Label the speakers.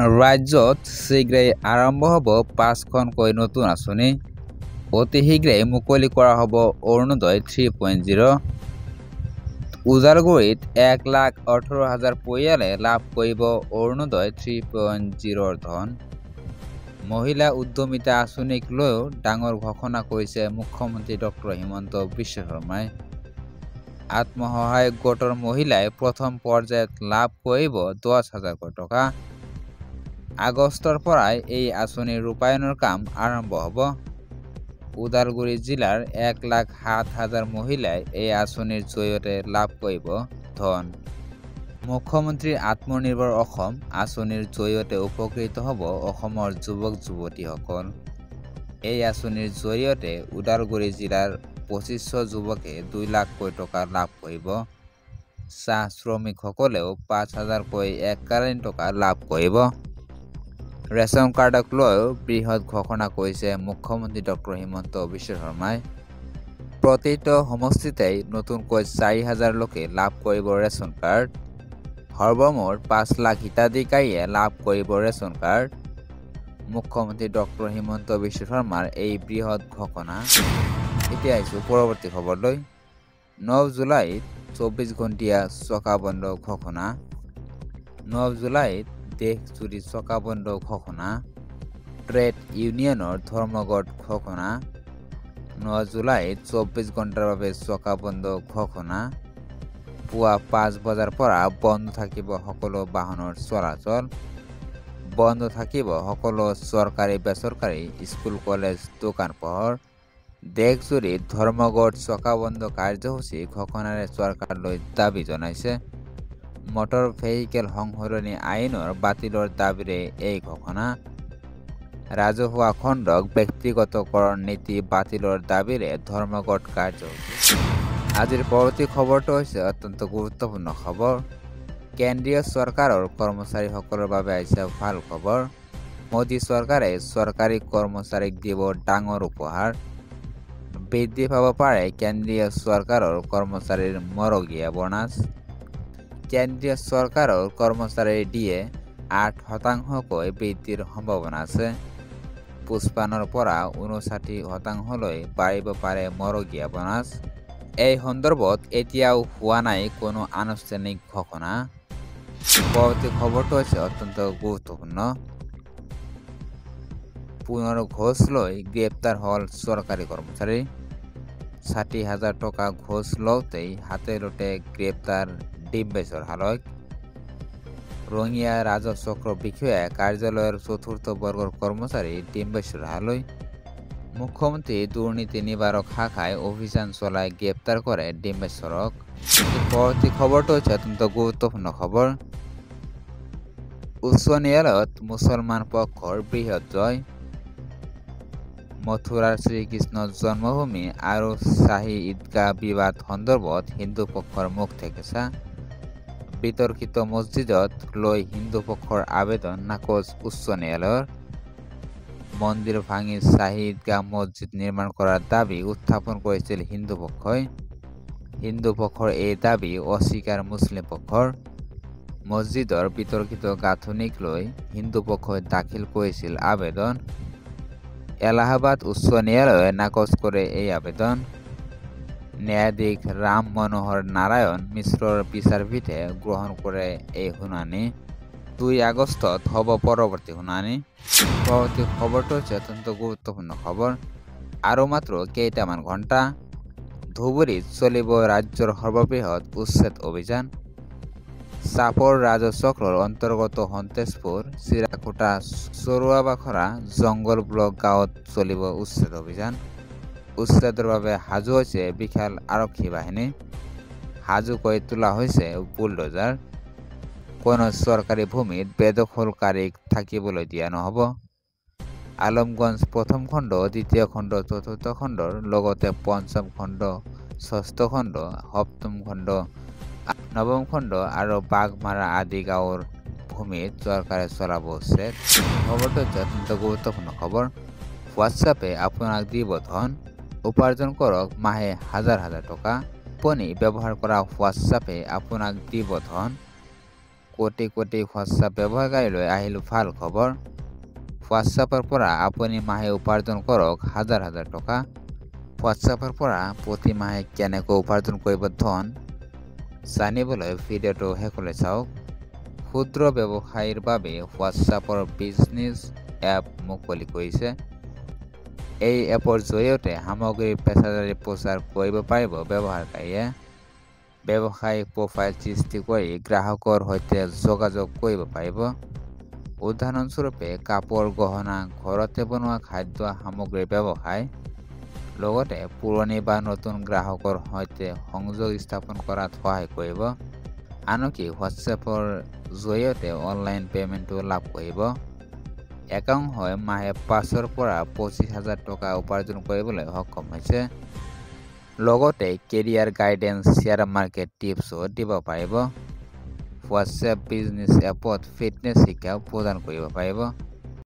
Speaker 1: ৰাজ্যত শীঘ্ৰেই আৰম্ভ হ'ব ৫খনকৈ নতুন আঁচনি। অতি শীঘ্ৰেই মুকলি কৰা হ'ব অৰুণোদয় 3.0। ওদালগুৰিত ১,১৮,০০০ পৰিয়ালে লাভ কৰিব অৰুণোদয় 3.0ৰ ধন। মহিলা উদ্যমিতা আঁচনিক লৈও ডাঙৰ ঘোষণা কৰিছে মুখ্যমন্ত্ৰী ডক্টৰ হিমন্ত বিশ্ব শৰ্মাই। আত্মসহায়ক গোটৰ মহিলাই প্ৰথম পৰ্যায়ত লাভ কৰিব ১০,০০০ টকা। আগষ্টৰ পৰাই এই আঁচনিৰ ৰূপায়ণৰ কাম আৰম্ভ হ'ব। ওদালগুৰি জিলাৰ ১,০৭,০০০ মহিলাই এই আঁচনিৰ জৰিয়তে লাভ কৰিব ধন। মুখ্যমন্ত্ৰীৰ আত্মনিৰ্ভৰ অসম আঁচনিৰ জৰিয়তে উপকৃত হ'ব অসমৰ যুৱক-যুৱতীসকল। এই আঁচনিৰ জৰিয়তে ওদালগুৰি জিলাৰ ২৫০০ যুৱকে ২ লাখকৈ টকা লাভ কৰিব। চাহ শ্ৰমিকসকলেও ৫,০০০কৈ এককালীন টকা লাভ কৰিব। ৰেচন কাৰ্ডক লৈও বৃহৎ ঘোষণা কৰিছে মুখ্যমন্ত্ৰী ডক্টৰ হিমন্ত বিশ্ব শৰ্মাই। প্ৰতিটো সমষ্টিতেই নতুনকৈ ৪,০০০ লোকে লাভ কৰিব ৰেচন কাৰ্ড। সৰ্বমুঠ ৫ লাখ হিতাধিকাৰীয়ে লাভ কৰিব ৰেচন কাৰ্ড। মুখ্যমন্ত্ৰী ডক্টৰ হিমন্ত বিশ্ব শৰ্মাৰ এই বৃহৎ ঘোষণা। এতিয়া আহিছোঁ পৰৱৰ্তী খবৰলৈ। ৯ জুলাইত ২৪ ঘণ্টীয়া চকা বন্ধ ঘোষণা। ৯ জুলাইত দেশজুৰি চকা বন্ধ ঘোষণা। ট্ৰেড ইউনিয়নৰ ধৰ্মঘট ঘোষণা। ৯ জুলাইত ২৪ ঘণ্টাৰ বাবে চকা বন্ধ ঘোষণা। পুৱা ৫ বজাৰ পৰা বন্ধ থাকিব সকলো বাহনৰ চলাচল। বন্ধ থাকিব সকলো চৰকাৰী বেচৰকাৰী স্কুল কলেজ দোকান পোহৰ। দেশজুৰি ধৰ্মঘট চকা বন্ধ কাৰ্যসূচী ঘোষণাৰে চৰকাৰলৈ দাবী জনাইছে। মটৰ ভেহিকেল সংশোধনী আইনৰ বাতিলৰ দাবীৰে এই ঘোষণা। ৰাজহুৱা খণ্ডক ব্যক্তিগতকৰণ নীতি বাতিলৰ দাবীৰে ধৰ্মঘট কাৰ্যসূচী। আজিৰ পৰৱৰ্তী খবৰটো হৈছে অত্যন্ত গুৰুত্বপূৰ্ণ খবৰ। কেন্দ্ৰীয় চৰকাৰৰ কৰ্মচাৰীসকলৰ বাবে আহিছে ভাল খবৰ। মোদী চৰকাৰে চৰকাৰী কৰ্মচাৰীক দিব ডাঙৰ উপহাৰ। বৃদ্ধি পাব পাৰে কেন্দ্ৰীয় চৰকাৰৰ কৰ্মচাৰীৰ মৰগীয়া বোনাছ। কেন্দ্ৰীয় চৰকাৰৰ কৰ্মচাৰীৰ ডিএ ৮% বৃদ্ধিৰ সম্ভাৱনা আছে। ৫৫ৰ পৰা ৫৯% বাঢ়িব পাৰে মৰগীয়া বোনাছ। এই সন্দৰ্ভত এতিয়াও হোৱা নাই কোনো আনুষ্ঠানিক ঘোষণা। পৰৱৰ্তী খবৰটো হৈছে অত্যন্ত গুৰুত্বপূৰ্ণ। পুনৰ ঘোষ লৈ গ্ৰেপ্তাৰ হ'ল চৰকাৰী কৰ্মচাৰী। ৬০,০০০ টকা ঘোষ লওঁতেই হাতে লোটে গ্ৰেপ্তাৰ ডিম্বেশ্বৰ হালৈ। ৰঙিয়া ৰাজচক্ৰ বিষয়া কাৰ্যালয়ৰ ৪ৰ্থ বৰ্গৰ কৰ্মচাৰী ডিম্বেশ্বৰ হালৈ। মুখ্যমন্ত্ৰী দুৰ্নীতি নিবাৰক শাখাই অভিযান চলাই গ্ৰেপ্তাৰ কৰে ডিম্বেশ্বৰক। পৰৱৰ্তী খবৰটো হৈছে অত্যন্ত গুৰুত্বপূৰ্ণ খবৰ। উচ্চ ন্যায়ালয়ত মুছলমান পক্ষৰ বৃহৎ জয়। মথুৰাৰ শ্ৰীকৃষ্ণ জন্মভূমি আৰু শ্বাহী ঈদগাহ বিবাদ সন্দৰ্ভত হিন্দু পক্ষৰ মুখ থেকেছা। বিতৰ্কিত মছজিদত লৈ হিন্দু পক্ষৰ আবেদন নাকচ উচ্চ ন্যায়ালয়ৰ। মন্দিৰ ভাঙি শ্বাহী ঈদগাহ মছজিদ নিৰ্মাণ কৰাৰ দাবী উত্থাপন কৰিছিল হিন্দু পক্ষই। হিন্দু পক্ষৰ এই দাবী অস্বীকাৰ মুছলিম পক্ষৰ। মছজিদৰ বিতৰ্কিত গাঁথনিক লৈ হিন্দু পক্ষই দাখিল কৰিছিল আবেদন। এলাহাবাদ উচ্চ ন্যায়ালয়ে নাকচ কৰে এই আবেদন। ন্যায়াধীশ ৰাম মনোহৰ নাৰায়ণ মিশ্ৰৰ বিচাৰপীঠে গ্ৰহণ কৰে এই শুনানি। ২ আগষ্টত হ'ব পৰৱৰ্তী শুনানি। পৰৱৰ্তী খবৰটো হৈছে অত্যন্ত গুৰুত্বপূৰ্ণ খবৰ। আৰু মাত্ৰ কেইটামান ঘণ্টা ধুবুৰীত চলিব ৰাজ্যৰ সৰ্ববৃহৎ উচ্ছেদ অভিযান। চাপৰ ৰাজচক্ৰৰ অন্তৰ্গত সন্তেশপুৰ, চিৰাকুটা, চৰুৱাবাখৰা, জংগল ব্লক গাঁৱত চলিব উচ্ছেদ অভিযান। উচ্ছেদৰ বাবে সাজু হৈছে বিশাল আৰক্ষী বাহিনী। সাজু কৰি তোলা হৈছে বুলডোজাৰ। কোনো চৰকাৰী ভূমিত বেদখলকাৰীক থাকিবলৈ দিয়া নহ'ব। আলমগঞ্জ প্ৰথম খণ্ড, দ্বিতীয় খণ্ড, চতুৰ্থ খণ্ডৰ লগতে পঞ্চম খণ্ড, ষষ্ঠ খণ্ড, সপ্তম খণ্ড, নৱম খণ্ড আৰু বাঘমাৰা আদি গাঁৱৰ ভূমিত চৰকাৰে চলাব উচ্ছেদ। খবৰটো হৈছে অত্যন্ত গুৰুত্বপূৰ্ণ খবৰ। হোৱাটছআপে আপোনাক দিব ধন। উপাৰ্জন কৰক মাহে হাজাৰ হাজাৰ টকা। আপুনি ব্যৱহাৰ কৰা হোৱাটছআপে আপোনাক দিব ধন। কোটি কোটি হোৱাটছআপ ব্যৱহাৰকাৰীলৈ আহিল ভাল খবৰ। হোৱাটছআপৰ পৰা আপুনি মাহে উপাৰ্জন কৰক হাজাৰ হাজাৰ টকা। হোৱাটছআপৰ পৰা প্ৰতি মাহে কেনেকৈ উপাৰ্জন কৰিব ধন জানিবলৈ ভিডিঅ'টো শেষলৈ চাওক। ক্ষুদ্ৰ ব্যৱসায়ীৰ বাবে হোৱাটছআপৰ বিজনেছ এপ মুকলি কৰিছে। এই এপৰ জৰিয়তে সামগ্ৰীৰ পেছাদাৰী প্ৰচাৰ কৰিব পাৰিব ব্যৱহাৰকাৰীয়ে। ব্যৱসায়িক প্ৰফাইল সৃষ্টি কৰি গ্ৰাহকৰ সৈতে যোগাযোগ কৰিব পাৰিব। উদাহৰণস্বৰূপে কাপোৰ, গহনা, ঘৰতে বনোৱা খাদ্য সামগ্ৰীৰ ব্যৱসায়। লগতে পুৰণি বা নতুন গ্ৰাহকৰ সৈতে সংযোগ স্থাপন কৰাত সহায় কৰিব। আনকি হোৱাটছএপৰ জৰিয়তে অনলাইন পে'মেণ্টো লাভ কৰিব। একাংশই মাহে 5,000 পৰা 25,000 টকা উপাৰ্জন কৰিবলৈ সক্ষম হৈছে। লগতে কেৰিয়াৰ গাইডেন্স, শ্বেয়াৰ মাৰ্কেট টিপছো দিব পাৰিব। হোৱাটছএপ বিজনেছ এপত ফিটনেছ শিক্ষাও প্ৰদান কৰিব পাৰিব।